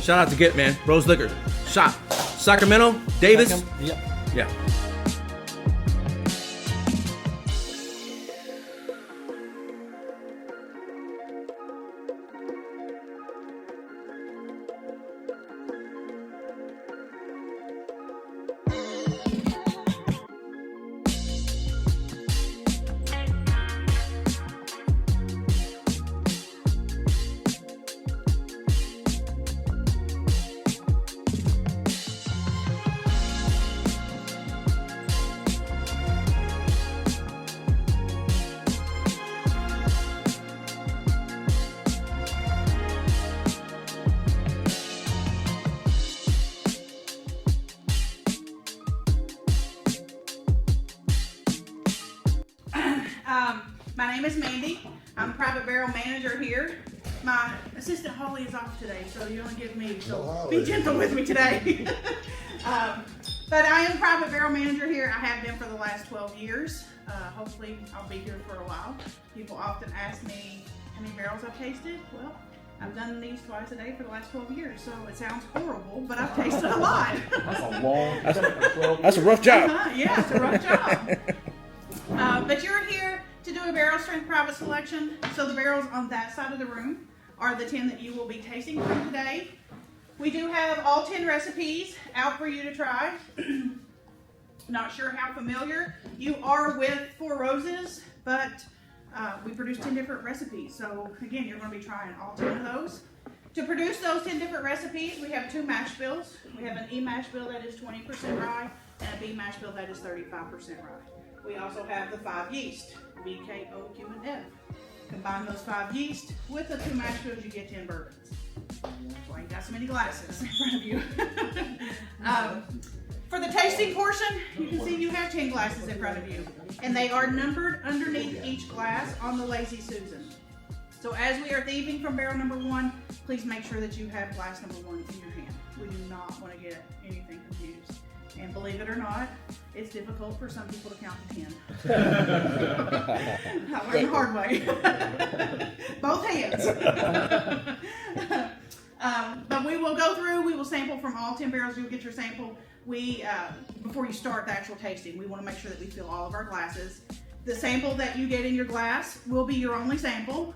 Shout out to Get, man. Rose Liquor. Shop. Sacramento, Davis. Yep. Yeah. My name is Mandy. I'm private barrel manager here. My assistant Holly is off today, so you only get me. So be gentle with me today. But I am private barrel manager here. I have been for the last 12 years. Hopefully I'll be here for a while. People often ask me how many barrels I've tasted. Well, I've done these twice a day for the last 12 years, so it sounds horrible, but I've tasted a lot. That's a rough job. Yeah, it's a rough job. But you're here to do a barrel strength private selection. So the barrels on that side of the room are the 10 that you will be tasting from today. We do have all 10 recipes out for you to try. Not sure how familiar you are with Four Roses, but we produce 10 different recipes. So again, you're going to be trying all 10 of those. To produce those 10 different recipes, we have two mash bills. We have an E mash bill that is 20% rye and a B mash bill that is 35% rye. We also have the 5 yeast, B, K, O, Q, and F. Combine those 5 yeast with the 2 mash bills, you get 10 bourbons. That's why you got so many glasses in front of you. For the tasting portion, you can see you have 10 glasses in front of you. And they are numbered underneath each glass on the Lazy Susan. So as we are thieving from barrel number 1, please make sure that you have glass number 1 in your hand. We do not want to get anything confused. And believe it or not, it's difficult for some people to count to 10. I learned the hard way. Both hands. But we will go through, we will sample from all 10 barrels. You'll get your sample. Before you start the actual tasting, we want to make sure that we fill all of our glasses. The sample that you get in your glass will be your only sample.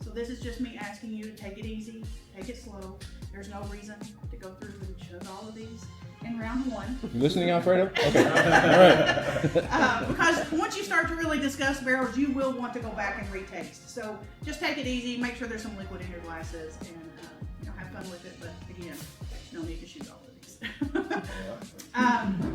So this is just me asking you to take it easy, take it slow. There's no reason to go through and chug all of these in round 1. You listening, Alfredo? Okay. All right. Because once you start to really discuss barrels, you will want to go back and retaste. So just take it easy, make sure there's some liquid in your glasses, and have fun with it. But again, no need to shoot all of these.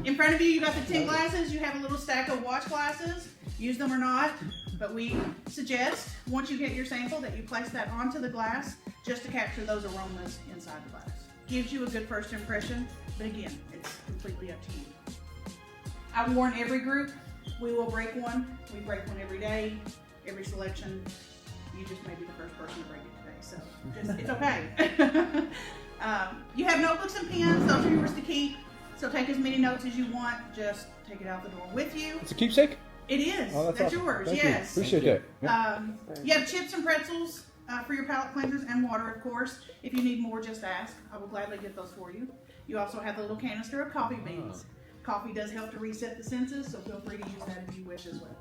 In front of you got the 10 glasses. You have a little stack of watch glasses. Use them or not, but we suggest once you get your sample that you place that onto the glass just to capture those aromas inside the glass. Gives you a good first impression, but again, it's completely up to you. I warn every group, we will break one. We break one every day, every selection. You just may be the first person to break it today, so it's okay. You have notebooks and pens, those are yours to keep. So take as many notes as you want, just take it out the door with you. It's a keepsake? It is. Oh, that's awesome. yours, Thank yes. You. Appreciate that. Yep. You have chips and pretzels for your palate cleansers and water, of course. If you need more, just ask. I will gladly get those for you. You also have the little canister of coffee beans. Coffee does help to reset the senses, so feel free to use that if you wish as well.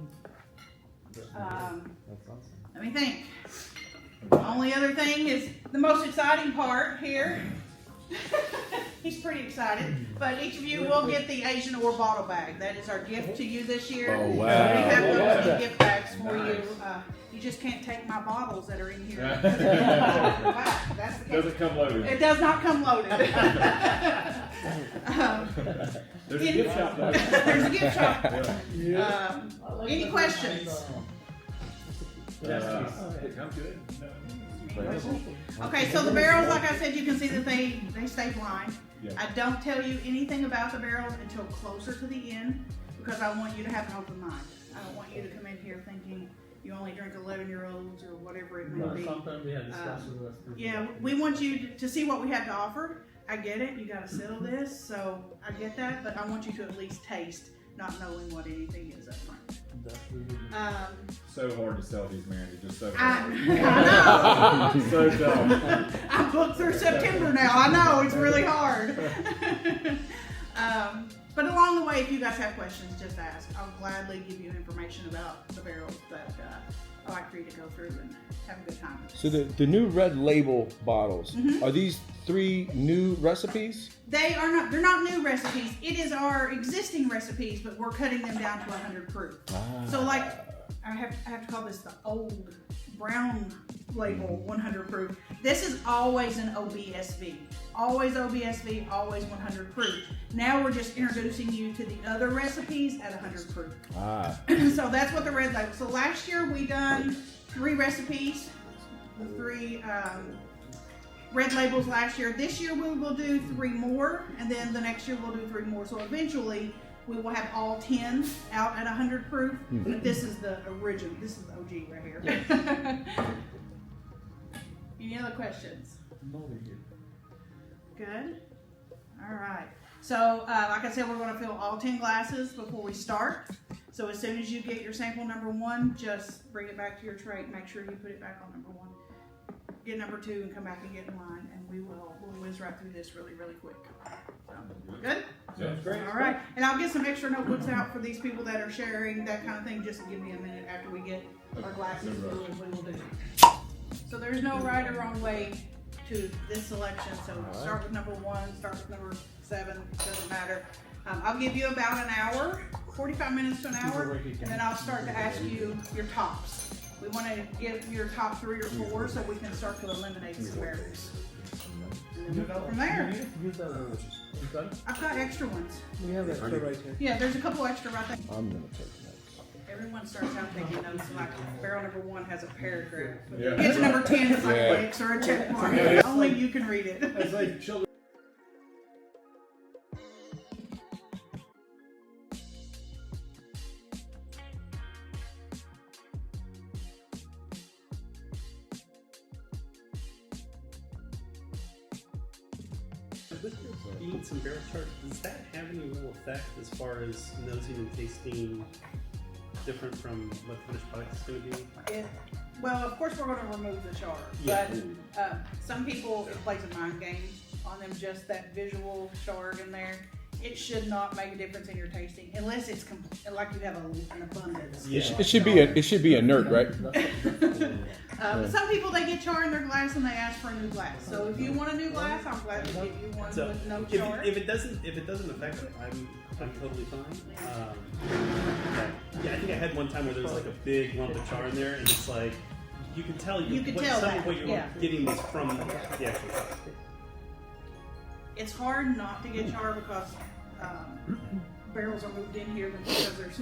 That's awesome. Let me think. The only other thing is the most exciting part here. He's pretty excited, but each of you will get the Asian Ore bottle bag. That is our gift to you this year. Oh, wow. We have those gift bags for you. You just can't take my bottles that are in here. That's the case. Doesn't come loaded. It does not come loaded. There's a gift shop though. There's a gift shop. Any questions? I'm good. Okay, so the barrels, like I said, you can see that they stay blind. Yeah. I don't tell you anything about the barrels until closer to the end because I want you to have an open mind. I don't want you to come in here thinking you only drink 11-year-olds or whatever it may be. Sometimes we have discussions with us. Yeah, we want you to see what we have to offer. I get it, you got to settle this, so I get that, but I want you to at least taste not knowing what anything is up front. That's really So hard to sell these, man. It's just so I hard. know. So dumb. I'm booked through September now. I know, it's really hard. But along the way, if you guys have questions, just ask. I'll gladly give you information about the barrels that I like for you to go through and have a good time. So the new red label bottles, are these 3 new recipes? They are not, they're not new recipes. It is our existing recipes, but we're cutting them down to 100 proof. So like, I have to call this the old brown label 100 proof. This is always an OBSV. Always OBSV, always 100 proof. Now we're just introducing you to the other recipes at 100 proof. So that's what the red label. So last year we done 3 recipes, the 3 red labels last year. This year we will do 3 more, and then the next year we'll do 3 more. So eventually we will have all 10 out at 100 proof. But this is the original. This is the OG right here. Any other questions? Good. All right. So, like I said, we're going to fill all 10 glasses before we start. So as soon as you get your sample number 1, just bring it back to your tray. Make sure you put it back on number 1. Get number 2 and come back and get in line, and we'll whiz right through this really, really quick. So, good? Sounds great. All right. And I'll get some extra notebooks out for these people that are sharing, that kind of thing. Just give me a minute after we get our glasses filled, we will do. So there's no right or wrong way to this selection. So start with number 1, start with number 7, doesn't matter. I'll give you about an hour, 45 minutes to an hour, and then I'll start to ask you your tops. We want to get your top 3 or 4 so we can start to eliminate some barrels. And then we'll go from there. Use that one. I've got extra ones. We have that right here. Yeah, there's a couple extra right there. I'm gonna take notes. Everyone starts out taking notes, like barrel number 1 has a paragraph. Yeah. Get to number 10, it's like Yeah. an X or a check mark. Yeah. Only you can read it. It's like children. With your beans and barrel chart, does that have any real effect as far as nosing and tasting different from what the finished product is going to be? Well, of course we're going to remove the char, Yeah. but some people, it plays a mind game on them, just that visual char in there. It should not make a difference in your tasting unless it's like you have an abundance. Yeah. It should be inert, right? But some people, they get char in their glass and they ask for a new glass. So if you want a new glass, I'll gladly give you one So with no if char. it doesn't affect it, I'm totally fine. Yeah, I think I had one time where there was like a big lump of char in there, and it's like you can tell You could tell that, what you're yeah. getting was from the actual char. It's hard not to get char because barrels are moved in here because there's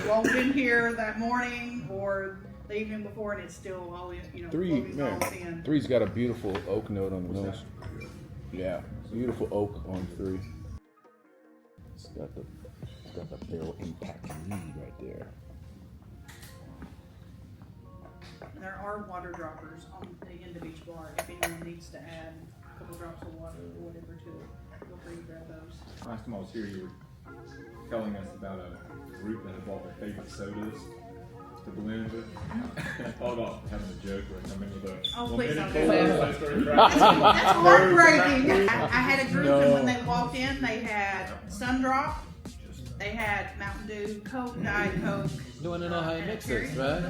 rolled in here that morning or the evening before, and it's still all floating all in. 3's got a beautiful oak note on the nose. Yeah, beautiful oak on 3. It's got the barrel impact lead right there. There are water droppers on the end of each bar. If anyone needs to add a couple drops of water or whatever to it, feel free to grab those. Last time I was here, you were telling us about a group that had bought their favorite sodas to blend with. I thought about having a joke where I come in with a Oh, please don't do Cola, that. and I started crying. That's heartbreaking. I had a group, and when they walked in, they had Sundrop, they had Mountain Dew, Coke, Diet Coke. You want to know how you mix this, right?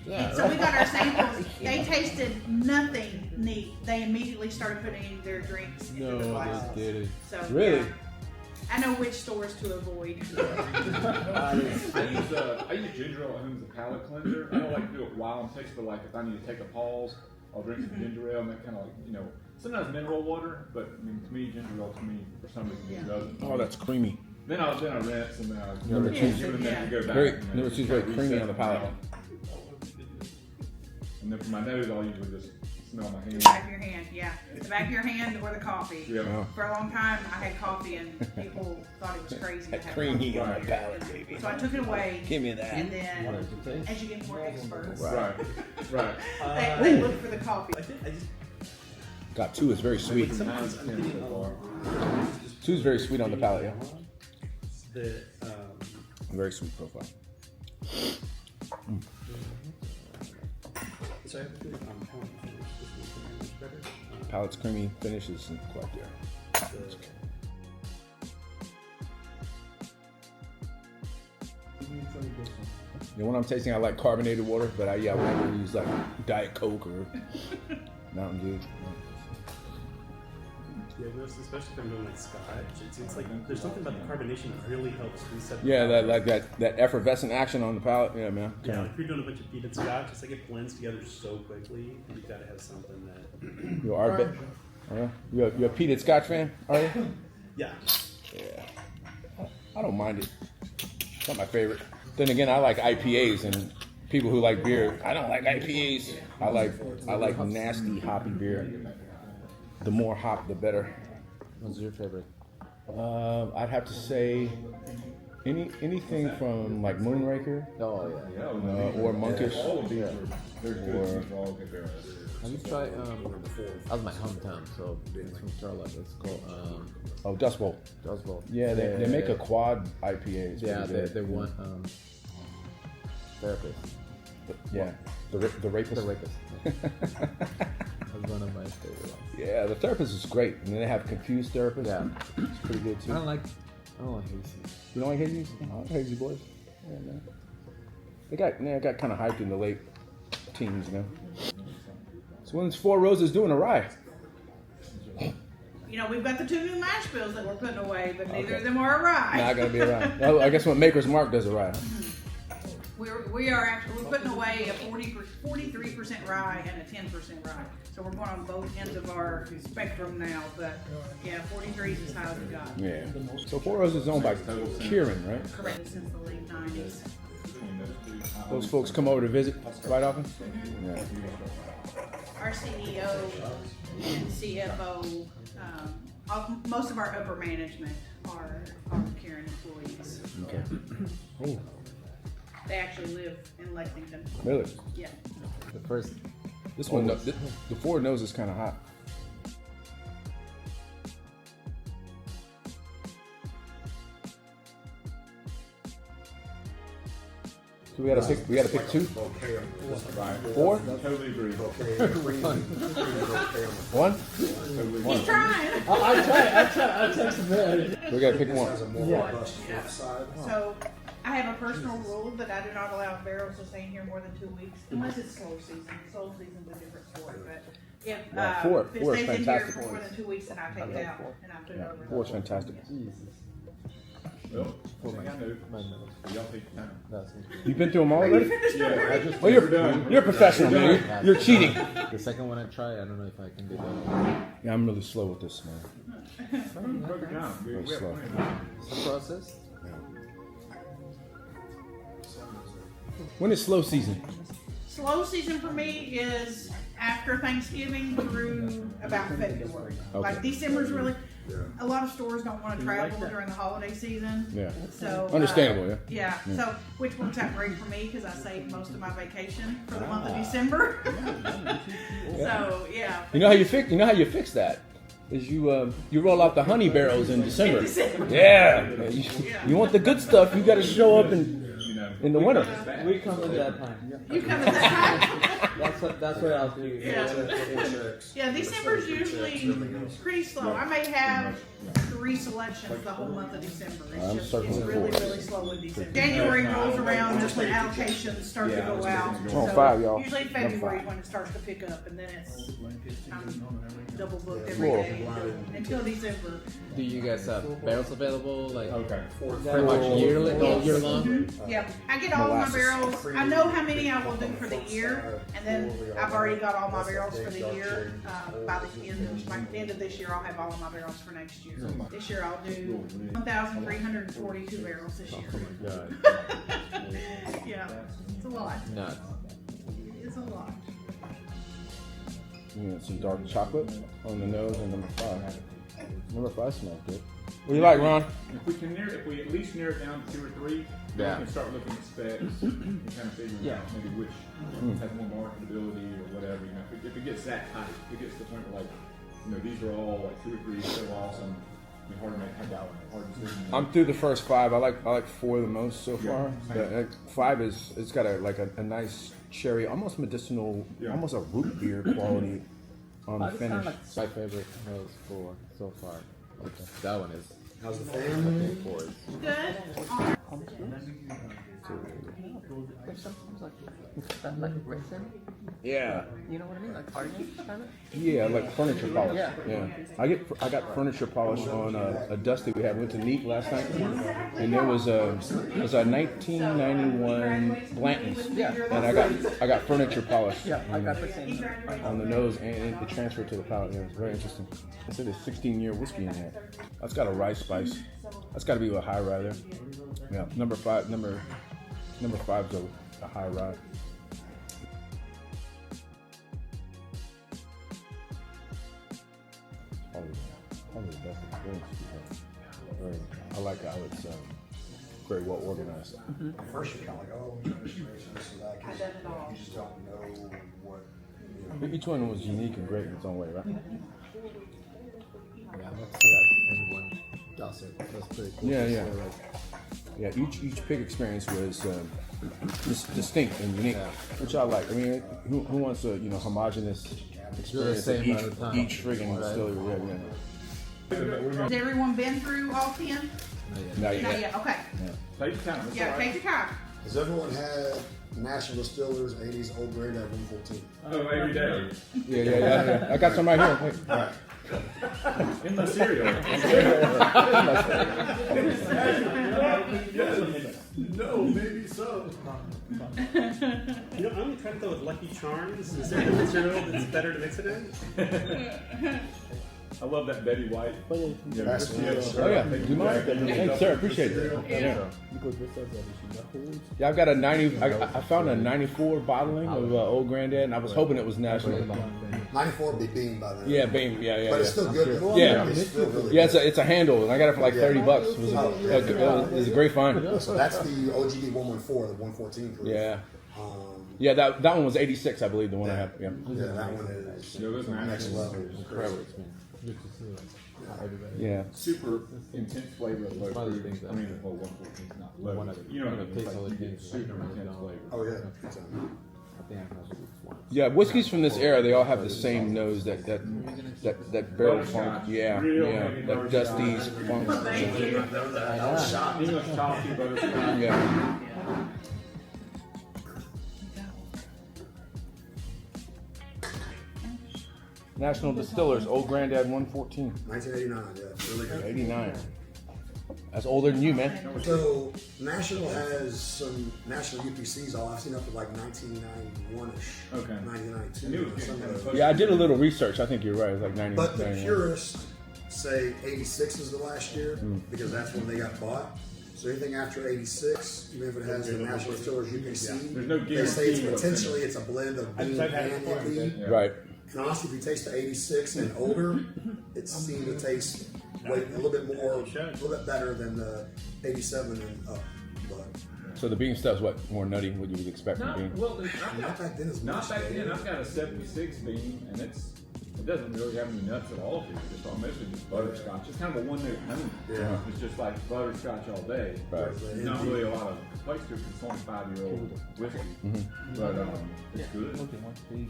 Yeah. So we got our samples. They tasted nothing neat. They immediately started putting in their drinks into the No, glasses. they did it. So, Really? yeah. I know which stores to avoid. I use ginger ale at home as a palate cleanser. I don't like to do it while I'm tasting, but like if I need to take a pause, I'll drink some ginger ale and that kind of like, sometimes mineral water, but I mean, to me, ginger ale to me, for some reason, just doesn't. Oh, that's creamy. Then I rinse and then I Number give two's- it a minute to go back. Very- and then number two's just very kinda creamy reset on the my palate. palate. And then for my nose, I'll usually just smell my The hand. back of your hand, yeah. The back of your hand or the coffee. Yeah. Oh. For a long time, I had coffee and people thought it was crazy. to That have creamy coffee. on the palate, baby. So I took it away. Give me that. And then, as you get more experts, Right. Right. they look for the coffee. I just Got 2 is very sweet. sometimes I'm getting so far. 2's very sweet on the palate, yeah. the Very sweet profile. So I have a feeling palate finish this one is better. Palate's creamy finish isn't quite there. The one I'm tasting, I like carbonated water, but I would never use like Diet Coke or Mountain Dew. Yeah, I've noticed, especially if I'm doing like scotch, it's like there's something about the carbonation that really helps reset. The Yeah, palate. that effervescent action on the palate. Yeah, man. Yeah, like if you're doing a bunch of peated scotch, it's like it blends together so quickly. You've got to have something that. You are you a peated Scotch fan? Are you? Yeah. Yeah. I don't mind it. It's not my favorite. Then again, I like IPAs, and people who like beer, I don't like IPAs. I like nasty hoppy beer. The more hop, the better. What's your favorite? I'd have to say anything from like Moonraker Oh yeah. or Monkish. All of these are they're good. Or- These are all good barrels. Have you tried? That was my hometown, so it's from Charlotte. It's called Oh, Dust Bowl. Dust Bowl. Yeah, they make a quad IPA. It's Yeah, pretty they good. want therapist. Yeah, the rapist. The rapist. That's one of my favorite ones. Yeah, the therapist is great, and then they have confused therapist. Yeah. It's pretty good too. I don't like hazy. You don't like hazy? I like hazy boys. Yeah, man. They got kind of hyped in the late teens, you know. So when's Four Roses doing a rye? You know, we've got the 2 new mash bills that we're putting away, but neither Okay. of them are a rye. Not gonna be a rye. Oh, I guess when Maker's Mark does a rye. We're putting away a 43% rye and a 10% rye. So we're going on both ends of our spectrum now, but yeah, 43 is as high as we got. Yeah. So Four Roses is owned by Kieran, right? Correct, since the late 90s. Those folks come over to visit quite often. Yeah. Our CEO and CFO, most of our upper management are Karen employees. Okay. Oh, They actually live in Lexington. really? Yeah. The first. This one, the Four Nose is kind of hot. So we gotta pick 2. 4? Totally agree. 1? He's trying. I text him. We gotta pick 1. Yeah. So I have a personal rule that I do not allow barrels to stay in here more than 2 weeks, unless it's slow season. Slow season's a different story, but if, Yeah, four if it is stays in here fantastic. for more than 2 weeks, then I take it out and I put it over. 4 is fantastic. Jesus. Well, one thing I know, My nose. y'all take your time. That's You've been through them all already? Yeah, I just Well, you're a professional, man. You're cheating. the second one I try. I don't know if I can do that. Yeah, I'm really slow with this, man. take your time. We have slow. plenty of time. It's a process. When is slow season? Slow season for me is after Thanksgiving through about February. Like December's really, a lot of stores don't want to travel during the holiday season. Yeah. So Understandable, yeah. So which works out great for me because I saved most of my vacation for the month of December. So yeah. You know how you fix that? Is you roll out the honey barrels in December. Yeah. You want the good stuff, you got to show up in the winter. We come at that time. You come at that time. That's what I'll do. Yeah, December's usually pretty slow. I may have 3 selections the whole month of December. It's really slow in December. January rolls around just when allocations start to go out. On 5, y'all. Usually February is when it starts to pick up, and then it's double booked every day until December. Do you guys have barrels available? Like Okay. pretty much yearly, all year long? Yeah, I get all of my barrels. I know how many I will do for the year, and then I've already got all my barrels for the year. By the end of this year, I'll have all of my barrels for next year. This year, I'll do 1,342 barrels this year. God. Yeah, it's a lot. Nuts. It's a lot. You want some dark chocolate on the nose and number 5. Number 5 smells good. What do you like, Ron? If we at least narrow it down to 2 or 3, then Yeah. we can start looking at specs and kind of figuring out maybe which has more marketability or whatever. You know, if it gets that tight, if it gets to the point where these are all like 2 or 3 so awesome, hard to make that one. Hard to do. I'm through the first 5. I like 4 the most so far. But 5 it's got a nice cherry, almost medicinal, almost a root beer quality on the finish. That's my favorite nose for so far. Okay. That one is. How's the family? Good. There's sometimes like that like ricin. Yeah. You know what I mean? Like hardening kind of. Yeah, like furniture polish. Yeah. I got furniture polish on a dusty we had. Went to Neat last night, and there was a 1991 Blanton's, and I got furniture polish. Yeah, I got the same. On the nose, and it transferred to the palate. Yeah, it's very interesting. I said there's 16-year whiskey in there. That's got a rice spice. That's got to be a high rye there. Yeah, number 5's a high rye. Probably the best experience you had. I like how it's very well organized. At first you're kind of like, oh, we got this, this, and that. 'Cause you just don't know what. Each one was unique and great in its own way, right? Yeah, I love to see that everyone does it. That's pretty cool. Yeah, to yeah. see, like, Yeah, each pig experience was distinct and unique, which I like. I mean, who wants a homogenous experience same of all the time. each friggin' distillery? Has everyone been through all 10? Not Not yet. yet. Okay. Take your time. It's Yeah, all right. take your time. Has everyone had National Distillers 80s Old Grade at 114? Oh, every day. Yeah. I got some right here. Wait. All right. In my cereal. No, maybe so. You know, I'm only trying to go with Lucky Charms. Is there a material that's better to mix it in? I love that Betty White. That's Oh yeah, do you mind? Thanks, sir. Appreciate it. Yeah. Yeah, I've got a 90. I found a 94 bottling of Old Granddad, and I was hoping it was national. 94 would be bean by then. Yeah, Bane. Yeah. But it's still good. though. Yeah. It's still really Yeah, good. it's a handle, and I got it for like $30. It was a great find. So that's the OGD 114, the 114 proof. Yeah. Um, Yeah, that one was 86, I believe, the one I have. Yeah. yeah, that one is Yeah, those next level. incredible experience. Good to see like, everybody. Yeah. super intense flavor of low One of the fruit. things that- I mean, well, 114 is not low. One of the- You know what I one of mean? the It's taste like of the you get things super that I intense don't- flavor. Oh, yeah. I think I have one. Yeah, whiskeys from this era, they all have the same nose, that barrel funk. Yeah. That dusty funk. English coffee, butterscotch. Yeah. National Distillers, Old Granddad 114. 1989, yeah, really good. 89. That's older than you, man. So National has some national UPCs. I've seen up to like 1991ish, Okay. 1992. I knew it was some getting of kind of those. close. Yeah, I did a little research. I think you're right. It's like 90. But the 91. purists say 86 is the last year because that's when they got bought. So anything after 86, even if it has the National Distillers UPC, There's no they say it's guarantee what's in it. potentially it's a blend of bean I've had it and before. MD. Yeah. Right. And honestly, if you taste the 86 and older, it seemed to taste a little bit more, a little bit better than the 87 and up. But So the bean stuff's what? More nutty, what you would expect from Not, bean. well, I've not got, back then as not much. back then. I've got a 76 bean, and it doesn't really have any nuts at all. It's all mostly just butterscotch. It's kind of a one note honey. Yeah. It's just like butterscotch all day. Right. Not really a lot of place to it. 'Cause it's only 5-year-old whiskey, but it's good.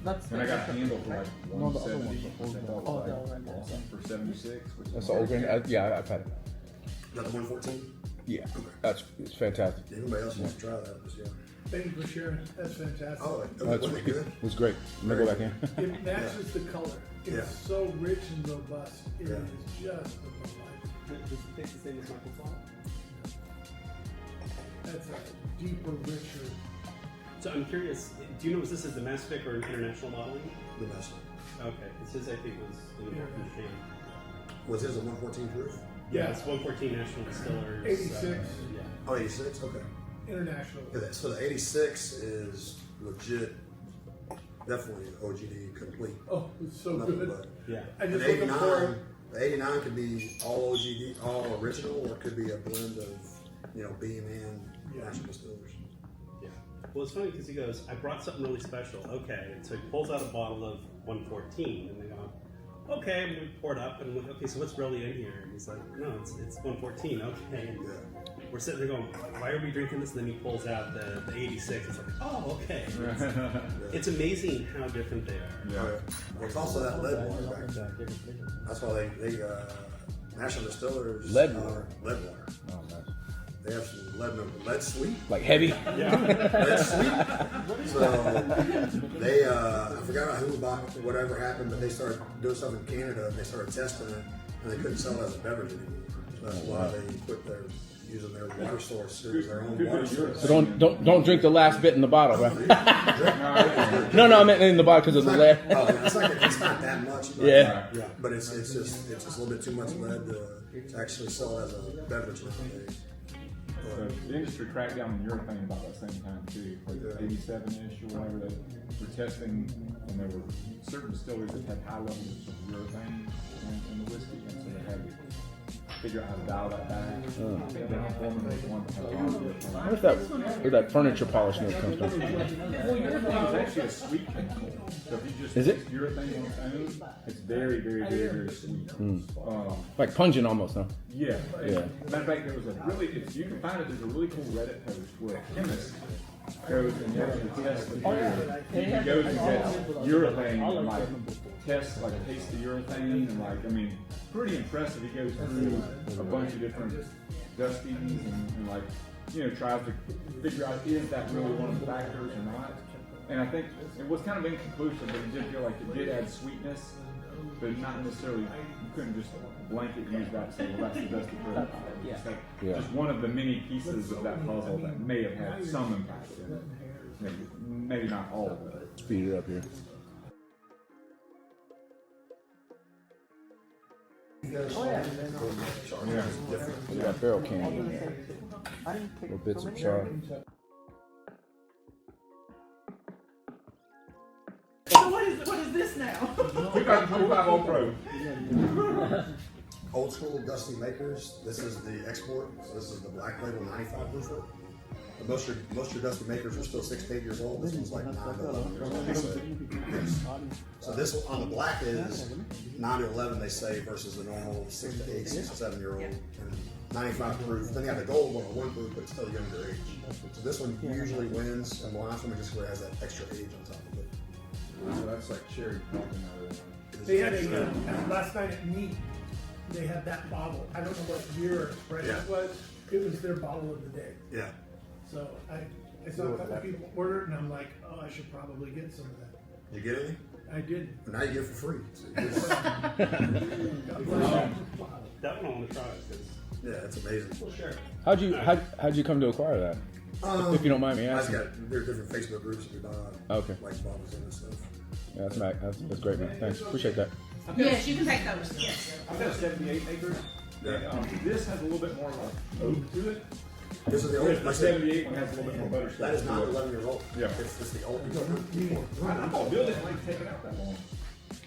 That's And I got a handle for like No, the other 170. one, the old one. I think I bought awesome for 76. Which That's is the Old Granddad. Yeah, I've had it. Got the 114. Yeah, it's fantastic. Anybody else wants to try that? Just, yeah. Thank you for sharing. That's fantastic. Oh, That's wasn't it good? It's great. I'm gonna go back in. It matches the color. It's Yeah. so rich and robust. It Yeah. is just a delight. Does it taste the same as Michael Salt? That's a deeper, richer. So I'm curious, do you know if this is domestic or international modeling? The best. Okay, because his I think was in the can. Was his a 114 proof? Yeah, it's 114 National Distillers. 86. Yeah. Oh, 86? Okay. International. Yeah, so the 86 is legit, definitely OGD complete. Oh, it's so Nothing good. but. Yeah. I The just looking for 89, the 89 could be all OGD, all original, or it could be a blend of, Beam and National Distillers. Yeah. Well, it's funny because he goes, I brought something really special. Okay. And so he pulls out a bottle of 114 and they go, okay, and we poured up, and we're like, okay, so what's really in here? And he's like, no, it's 114, okay. And we're sitting there going, why are we drinking this? And then he pulls out the 86. It's like, oh, okay. It's amazing how different they are. Yeah. Well, it's also that lead water back there. That's why they National Distillers Lead water. Lead water. Oh, nice. They have some lead sweet. Like heavy. Lead sweet. So they I forgot who about whatever happened, but they started doing stuff in Canada and they started testing it and they couldn't sell it as a beverage anymore. So that's why they quit their using their water source as their own water source. So don't drink the last bit in the bottle, right? No, I meant in the bottle because of the lead. Oh, it's not that much. But, Yeah. But it's just a little bit too much lead to actually sell it as a beverage nowadays. So the industry cracked down on urethane about that same time too, like 87-ish or whatever. They were testing, and there were certain distilleries that had high levels of urethane in the whiskey, and so they had to figure out how to dial that back. I think Bourbon was one that had a lot of urethane. Where's that furniture polish note comes from? Well, urethane is actually a sweet chemical. So if you just Is it? taste urethane on its own, it's very, very, very, very sweet. Like pungent almost, huh? Yeah. Yeah. Matter of fact, there was a really, you can find it, there's a really cool Reddit post where a chemist goes and actually tests the beer. He goes and gets urethane and like tests, like taste the urethane and like, I mean, pretty impressive. He goes through a bunch of different dustings and like, you know, tries to figure out is that really one of the factors or not. And I think it was kind of inconclusive, but it did feel like it did add sweetness, but not necessarily, you couldn't just blanket use that and say, well, that's the dusty profile. It's like just one of the many pieces of that puzzle that may have had some impact in it. Maybe not all of it. Speed it up here. We got barrel candy in there. Little bits of char. So what is this now? 2025 All Pro. Old school Dusty Makers. This is the export. So this is the Black Label 95 proof. Most of your Dusty Makers are still 6 to 8 years old. This one's like 9 to 11 years old. So this one on the black is 9 to 11 they say versus the normal 6 to 8, 6 to 7 year old. And 95 proof. Then you have the gold one, 1 proof, but it's still younger age. So this one usually wins, and the last one just has that extra age on top of it. So that's like cherry talking They had a, last night at meet, they had that bottle. I don't know what year or expression it was. It was their bottle of the day. Yeah. So I saw a couple people order it, and I'm like, oh, I should probably get some of that. You get it? I did. And now you get it for free. So it's- That one I want to try. yeah, it's amazing. Sure. How'd you come to acquire that? If you don't mind me I just asking. got there are different Facebook groups that we buy. Okay. Like bottles and stuff. Yeah, that's great, man. Thanks. Appreciate that. Yes, you can take those. Yes. I've got a 78 acres. Yeah. This has a little bit more like oak to it. This is the Whereas old. the 78 one has a little bit more butterscotch. That is not to it. 11 years old. Yeah. It's the old. I thought Bill didn't like taking out that long.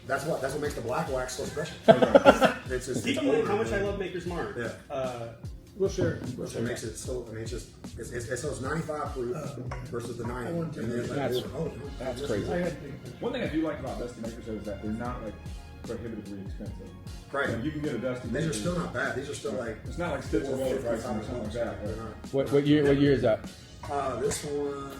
That's what makes the black wax so special. It's just Keep it's in mind older how much I than- love Maker's Mark. Yeah. We'll share. Which makes it so. I mean, it's just it's 95 proof versus the 90. And then it's like, That's crazy. One thing I do like about Dusty Makers though is that they're not like prohibitively expensive. Right. Like, you can get a Dusty These Maker. are still not bad. These are still like. It's not like Stitzel pricing or something like that. They're But not. What year is that? This one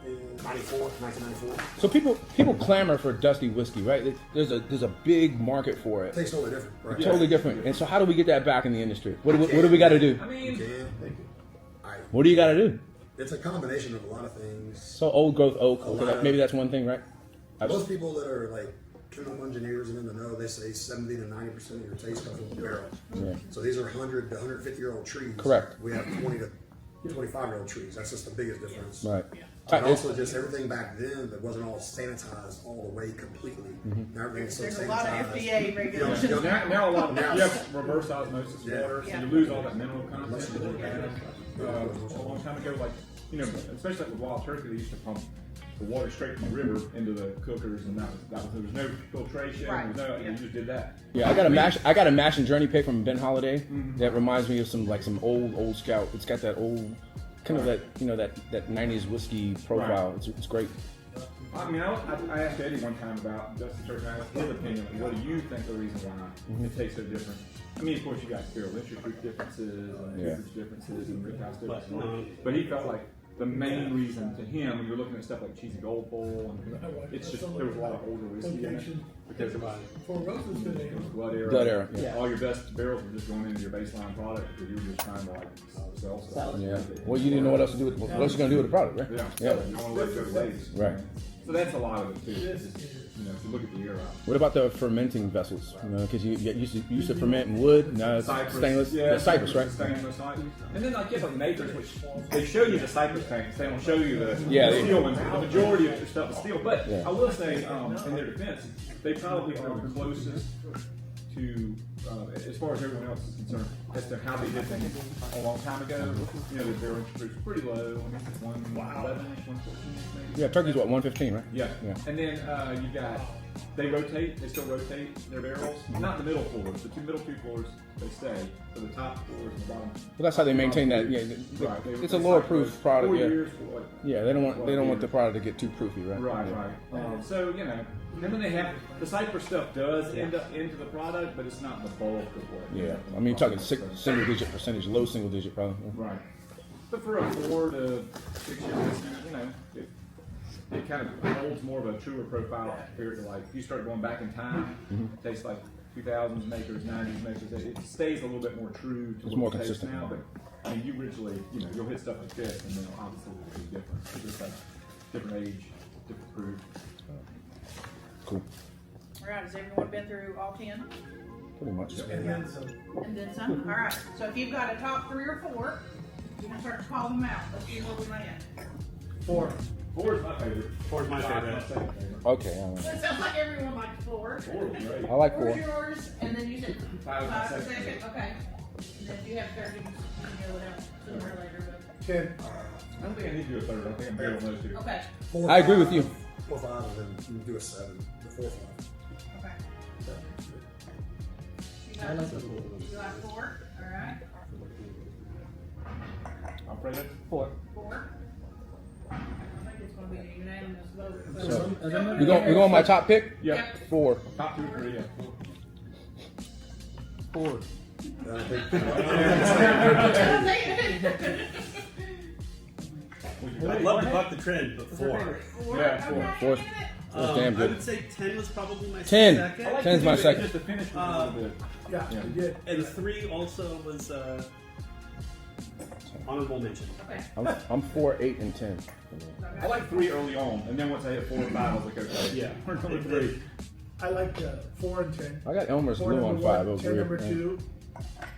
is 1994. So people clamor for dusty whiskey, right? There's a big market for it. Tastes totally different, right? Totally different. And so how do we get that back in the industry? What do we got to do? I You mean, can. What do you got to do? It's a combination of a lot of things. So old growth oak. A lot of- Maybe that's one thing, right? Most people that are like chemical engineers and in the know, they say 70 to 90% of your taste comes from the barrel. Yeah. So these are 100 to 150 year old trees. Correct. We have 20 to 25 year old trees. That's just the biggest difference. Right. And also just everything back then that wasn't all sanitized all the way completely. Now everything's so There's sanitized. a lot of FDA regulations. You know, now a lot of Now- you have reverse osmosis Yeah. water, so Yeah. you lose all that mineral content that you had. A long time ago, like especially like with wild turkey, they used to pump the water straight from the river into the cookers, and that was there was no filtration. Right. There was no, you just did that. Yeah, I got a mash and journey pick from Ben Holiday that reminds me of some old Scout. It's got that old kind of that 90s whiskey profile. Right. It's great. I mean, I asked Eddie one time about Dusty Church, and I asked his opinion. Like, what do you think the reason why it tastes so different? I mean, of course, you got barrel entry fruit differences and acreage differences and rick house differences. But he felt like the main reason to him, when you're looking at stuff like Cheesy Gold Bowl, and it's just there was a lot of older whiskey in it because it was blood era. Yeah. All your best barrels were just going into your baseline product because you were just trying to like sell stuff. Yeah. Well, you didn't know what else to do with what else you gonna do with the product, right? Yeah. So you want to let it go to waste. Right. So that's a lot of it too. It's just, if you look at the year out. What about the fermenting vessels? Because you used to ferment in wood, now it's stainless. Yeah, cypress, right? Stainless, and then like like Nathan's, which they show you the cypress tanks. They don't show you the steel ones. The majority of their stuff is steel. But I will say, in their defense, they probably are the closest to, as far as everyone else is concerned, as to how they did things a long time ago. The barrel entry was pretty low. I mean, 111-ish, 114 maybe. Yeah, turkey's what, 115, right? Yeah. And then you got, they still rotate their barrels. Not the middle floors, the middle two floors, they stay. So the top floors and the bottom. Well, that's how they maintain that. Yeah, Right. It's a lower proof product. 4 Yeah. years, Yeah, they don't want the product to get too proofy, right? Right. So and then they have the cypress stuff does end up into the product, but it's not the bulk of what. Yeah, I mean, you're talking single digit percentage, low single digit probably. Right. But for a 4 to 6 year whiskey, it kind of holds more of a truer profile compared to like if you start going back in time, it tastes like 2000s makers, 90s makers. It stays a little bit more true to It's what more it tastes consistent now. But I mean, you originally, you'll hit stuff like this, and then obviously it'll be different. It's just like different age, different proof. Cool. All right, has everyone been through all 10? Pretty much. And then some. And then some? All right, so if you've got a top 3 or 4, you can start to call them out. Let's see where we land. 4. 4 is my favorite. 4 is my favorite. My second favorite. Okay, all right. It sounds like everyone likes 4. 4 was great. I like 4's 4. yours, and then you said 5 was my 5 for second second. favorite. Okay. And then if you have 30, you can go it out sooner or later. 10. I don't think I need to do a third. I think I'm good on those two. But, okay. 4, I agree with you. 4, 5, and then you do a 7. The 4, 5. Okay. I like the 4. You like 4? All right. I'm afraid that's 4. 4. I think it's going to be a unanimous vote. So, you going my top pick? Yeah. 4. Top 2 or 3, yeah. 4. I'd love to buck the trend, but 4. 4? Yeah, 4. Okay. 4's damn I good. would say 10 was probably my 10. second. 10's my second. Just to finish with a little bit. Yeah, Yeah. you did. And 3 also was honorable mention. Okay. I'm 4, 8, and 10. I like 3 early on, and then once I hit 4 and 5, I was like, okay, Yeah. we're going 3. I like 4 and 10. I got Elmer's 4 Blue number on 5. It 1, was 10 weird. number 2.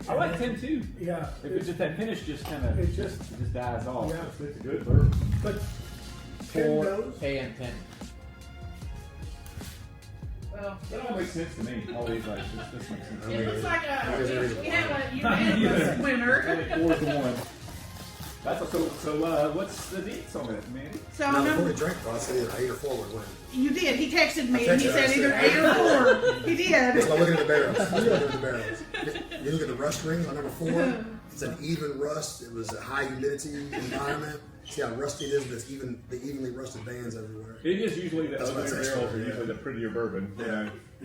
I like 10 too. Yeah. If it's just that finish just kind of It just, dies off. Yeah. It's a good bourbon. but 10 4, goes. K, and 10. Well, That all makes sense to me. All these like this makes sense. it looks like we have a unanimous winner. 4 to 1. That's so. What's the deets on it, man? So Now, before number, we drink, I said either 8 or 4 would win. you did. He texted me I and he texted said her, either I 8 said- or 4. He That's did. why looking at the barrels. That's why looking at the barrels. You look at the rust rings on number 4. It's an even rust. It was a high humidity environment. See how rusty it is, but it's the evenly rusted bands everywhere. It is usually the That's uglier what I said, barrels are yeah. usually the prettier bourbon.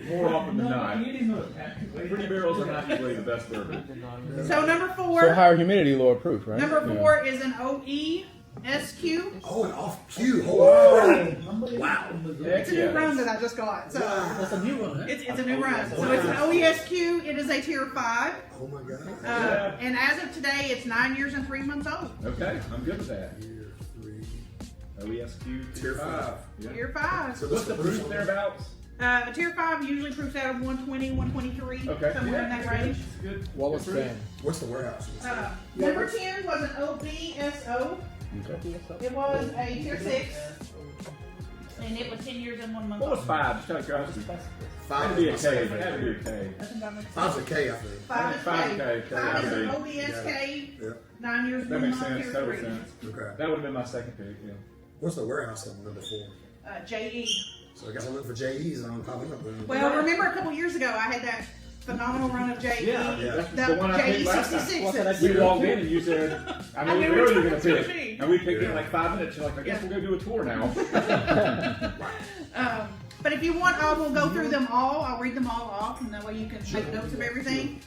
More often than not. Pretty barrels are not usually the best bourbon. So number So 4. higher humidity, lower proof, right? Number Yeah. 4 is an OE SQ. Oh, and off cue. Oh, wow. It's a new run that I just got. So That's a new one, huh? it's a new run. So it's an OESQ. It is a tier 5. Oh my God. And as of today, it's 9 years and 3 months old. Okay, I'm good with that. Year 3. OESQ Tier 5. Yeah. Tier 5. So What's this the is proof thereabouts? A tier 5 usually proofs out of 120, 123, Okay. somewhere in that range. It's good. Wallace Good proof. fan. What's the warehouse? Number 10 was an OBSO. It was a tier 6. And it was 10 years and 1 month What was old. 5? Just out of curiosity. 5 Had to be a is K. my It second had to be a favorite. K. I think that makes 5's sense. a K, I think. 5 is Five is K. K. 5 is an Yeah. OBSK. Yeah. 9 years, That 1 makes month, sense. tier Total 3. sense. Okay. That would have been my second pick. Yeah. What's the warehouse on number 4? JE. So I guess I'm looking for JEs and I'm popping up. Well, remember a couple years ago, I had that phenomenal run of JE. Yeah. That The one I picked last time. JE66. We walked in and you said, I knew knew which where you one were it was going to gonna pick. be. And we picked it in like 5 minutes. You're like, I guess we'll go do a tour now. But if you want, I will go through them all. I'll read them all off, and that way you can take notes of everything.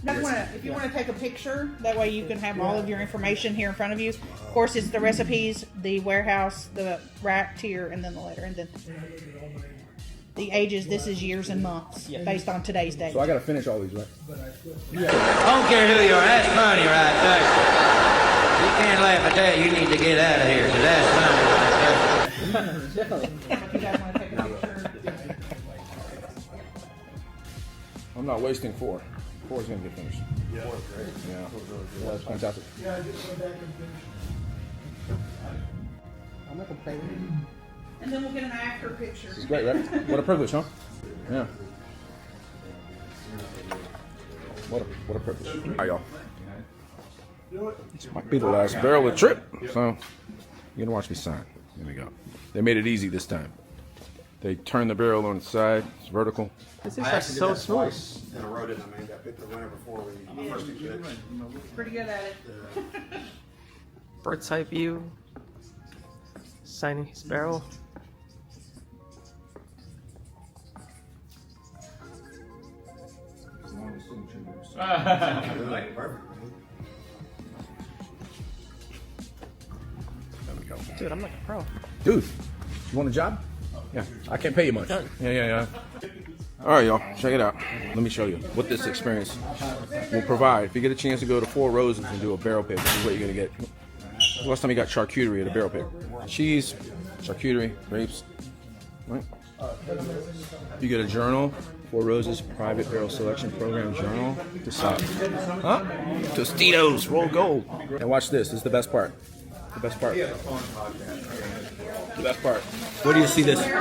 If you want to take a picture, that way you can have all of your information here in front of you. Of course, it's the recipes, the warehouse, the rack, tier, and then the letter, and then the ages. This is years and months based on today's date. So I gotta finish all these, right? I don't care who you are, that's funny right there. You can't laugh at that, you need to get out of here, 'cause that's funny right there. If you guys want to take a picture. I'm not wasting 4. 4 is gonna get finished. Yeah. Yeah. That's fantastic. Yeah, I just went back and finished. I'm not complaining. And then we'll get an after picture. It's great, right? What a privilege, huh? Yeah. What a privilege. All right, y'all. This might be the last barrel of the trip, so you're gonna watch me sign. Here we go. They made it easy this time. They turned the barrel on its side. It's vertical. This is like so smooth. In a row, didn't I, man? I picked the winner before we first did it. Pretty good at it. Bird's eye view. Signing his barrel. Perfect. There we go. Dude, I'm like a pro. Dude, you want a job? Yeah, I can't pay you much. Yeah. All right, y'all, check it out. Let me show you what this experience will provide. If you get a chance to go to Four Roses and do a barrel pick, this is what you're gonna get. The last time you got charcuterie at a barrel pick. Cheese, charcuterie, grapes, right? You get a journal, Four Roses Private Barrel Selection Program Journal. Decide. Huh? Tostitos, roll gold. And watch this. This is the best part. The best part. The best part. Where do you see this? Take a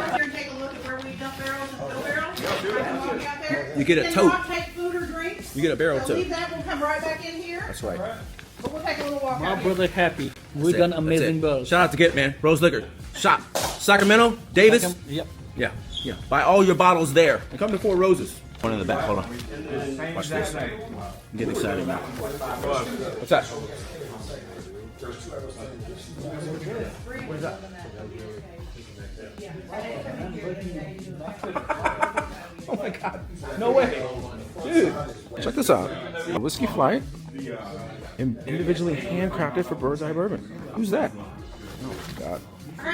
look at where we dump barrels and fill barrels. Out there. You get a Then tote. not take food or drinks. You get a barrel So leave tote. that. We'll come right back in here. That's right. But we'll take a little walk My out here. brother happy. We That's done it. amazing That's it. barrels. Shout out to Get, man. Rose Liquor. Shop. Sacramento, Davis. Yep. Yeah. Buy all your bottles there. And come to Four Roses. One in the back. Hold on. Watch this. I'm getting excited now. What's that? Oh my God. No way. Dude. Check this out. A whiskey flight. Individually handcrafted for Bird's Eye Bourbon. Who's that? Oh my God.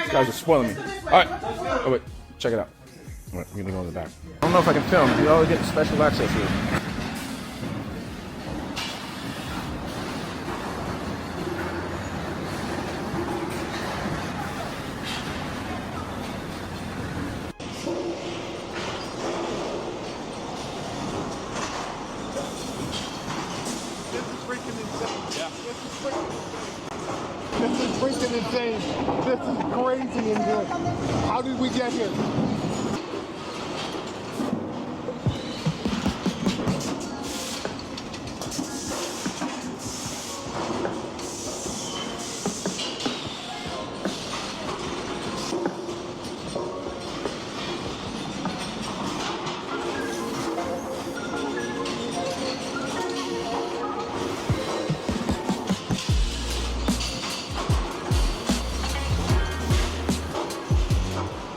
These guys are spoiling me. Alright. Oh wait. Check it out. Alright, we're gonna go in the back. I don't know if I can film. You all get special access here. This is freaking insane. This is crazy in here. How did we get here?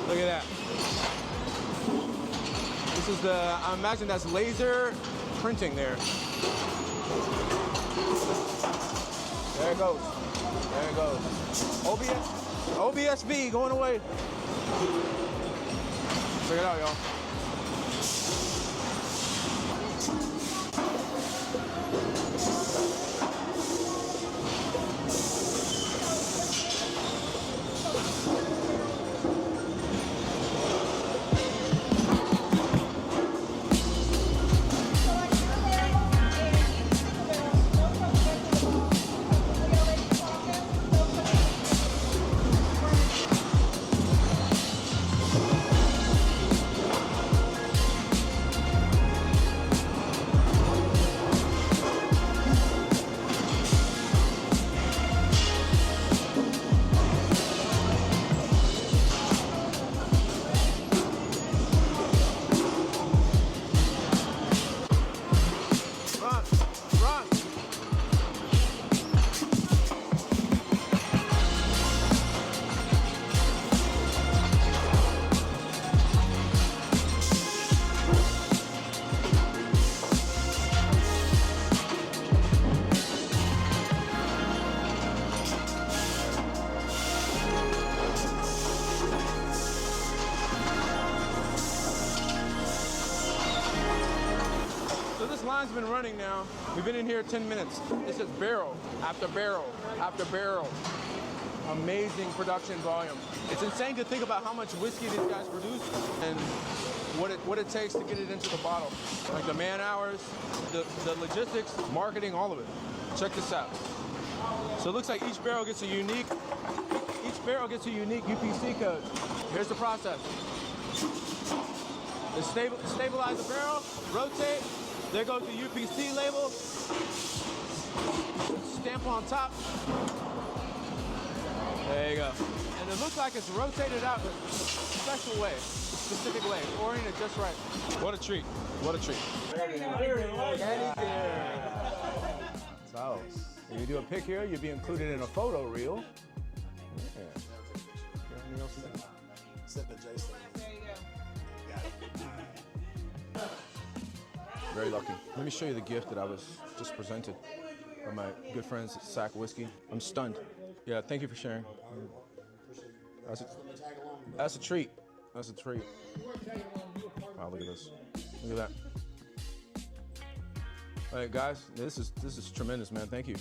Look at that. This is I imagine that's laser printing there. There it goes. There it goes. OBSB going away. Check it out, y'all. line's been running now. We've been in here 10 minutes. This is barrel after barrel after barrel. Amazing production volume. It's insane to think about how much whiskey these guys produce and what it takes to get it into the bottle. Like the man hours, the logistics, marketing, all of it. Check this out. So it looks like each barrel gets a unique UPC code. Here's the process. They stabilize the barrel, rotate, there goes the UPC label, stamp on top. There you go. And it looks like it's rotated out in a special way, specific way, oriented just right. What a treat, what a treat. So, when you do a pick here, you'll be included in a photo reel. Yeah. Anything else to say? Except that Jason. There you go. Very lucky. Let me show you the gift that I was just presented by my good friends at Sack Whiskey. I'm stunned. Yeah, thank you for sharing. That's a treat. That's a treat. Wow, look at this. Look at that. All right, guys, this is tremendous, man. Thank you.